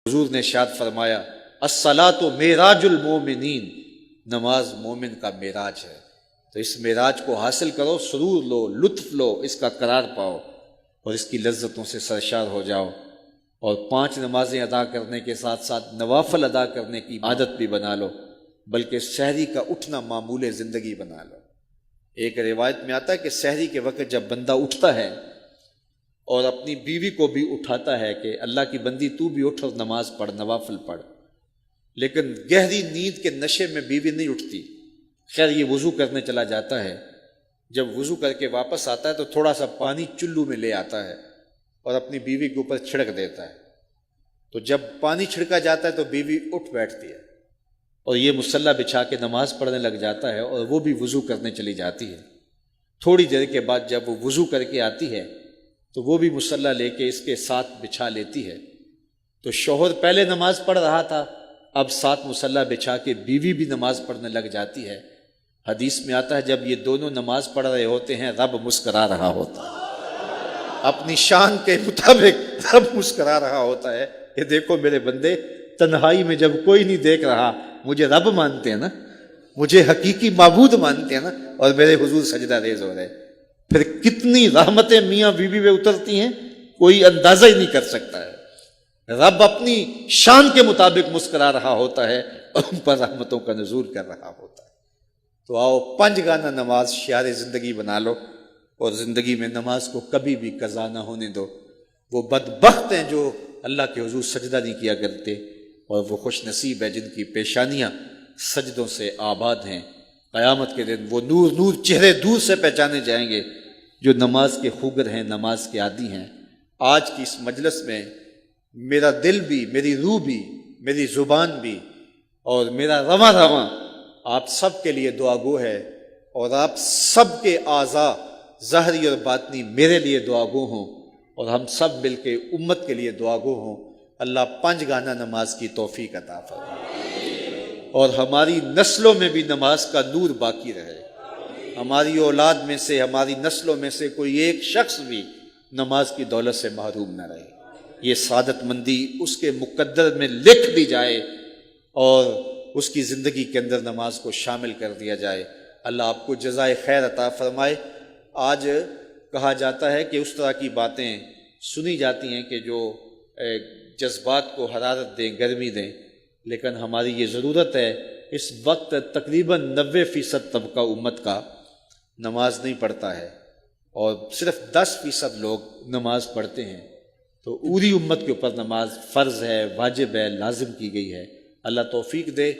حضور نے ارشاد فرمایا الصلاۃ معراج المومنین، نماز مومن کا معراج ہے۔ تو اس معراج کو حاصل کرو، سرور لو، لطف لو، اس کا قرار پاؤ اور اس کی لذتوں سے سرشار ہو جاؤ، اور 5 نمازیں ادا کرنے کے ساتھ ساتھ نوافل ادا کرنے کی عادت بھی بنا لو، بلکہ سحری کا اٹھنا معمول زندگی بنا لو۔ ایک روایت میں آتا ہے کہ سحری کے وقت جب بندہ اٹھتا ہے اور اپنی بیوی کو بھی اٹھاتا ہے کہ اللہ کی بندی تو بھی اٹھ اور نماز پڑھ، نوافل پڑھ، لیکن گہری نیند کے نشے میں بیوی نہیں اٹھتی۔ خیر یہ وضو کرنے چلا جاتا ہے، جب وضو کر کے واپس آتا ہے تو تھوڑا سا پانی چلو میں لے آتا ہے اور اپنی بیوی کے اوپر چھڑک دیتا ہے۔ تو جب پانی چھڑکا جاتا ہے تو بیوی اٹھ بیٹھتی ہے اور یہ مصلی بچھا کے نماز پڑھنے لگ جاتا ہے، اور وہ بھی وضو کرنے چلی جاتی ہے۔ تھوڑی دیر کے بعد جب وہ وضو کر کے آتی ہے تو وہ بھی مصلی لے کے اس کے ساتھ بچھا لیتی ہے۔ تو شوہر پہلے نماز پڑھ رہا تھا، اب ساتھ مصلی بچھا کے بیوی بھی نماز پڑھنے لگ جاتی ہے۔ حدیث میں آتا ہے جب یہ دونوں نماز پڑھ رہے ہوتے ہیں رب مسکرا رہا ہوتا ہے، اپنی شان کے مطابق رب مسکرا رہا ہوتا ہے کہ دیکھو میرے بندے، تنہائی میں جب کوئی نہیں دیکھ رہا مجھے رب مانتے ہیں نا، مجھے حقیقی معبود مانتے ہیں نا، اور میرے حضور سجدہ ریز ہو رہے، پھر کتنی رحمتیں میاں بیوی میں اترتی ہیں کوئی اندازہ ہی نہیں کر سکتا ہے۔ رب اپنی شان کے مطابق مسکرا رہا ہوتا ہے اور ان پر رحمتوں کا نزول کر رہا ہوتا ہے۔ تو آؤ 5 گانا نماز شعار زندگی بنا لو، اور زندگی میں نماز کو کبھی بھی قضا نہ ہونے دو۔ وہ بدبخت ہیں جو اللہ کے حضور سجدہ نہیں کیا کرتے، اور وہ خوش نصیب ہے جن کی پیشانیاں سجدوں سے آباد ہیں۔ قیامت کے دن وہ نور نور چہرے دور سے پہچانے جائیں گے جو نماز کے خوگر ہیں، نماز کے عادی ہیں۔ آج کی اس مجلس میں میرا دل بھی، میری روح بھی، میری زبان بھی اور میرا رواں رواں آپ سب کے لیے دعا گو ہے، اور آپ سب کے اعضاء ظاہری اور باطنی میرے لیے دعا گو ہوں، اور ہم سب مل کے امت کے لیے دعا گو ہوں۔ اللہ 5 گانا نماز کی توفیق عطا فرمائے، اور ہماری نسلوں میں بھی نماز کا نور باقی رہے۔ ہماری اولاد میں سے، ہماری نسلوں میں سے کوئی ایک شخص بھی نماز کی دولت سے محروم نہ رہے۔ یہ سعادت مندی اس کے مقدر میں لکھ دی جائے اور اس کی زندگی کے اندر نماز کو شامل کر دیا جائے۔ اللہ آپ کو جزائے خیر عطا فرمائے۔ آج کہا جاتا ہے کہ اس طرح کی باتیں سنی جاتی ہیں کہ جو جذبات کو حرارت دیں، گرمی دیں، لیکن ہماری یہ ضرورت ہے، اس وقت تقریباً 90% طبقہ امت کا نماز نہیں پڑھتا ہے، اور صرف 10% لوگ نماز پڑھتے ہیں۔ تو پوری امت کے اوپر نماز فرض ہے، واجب ہے، لازم کی گئی ہے۔ اللہ توفیق دے۔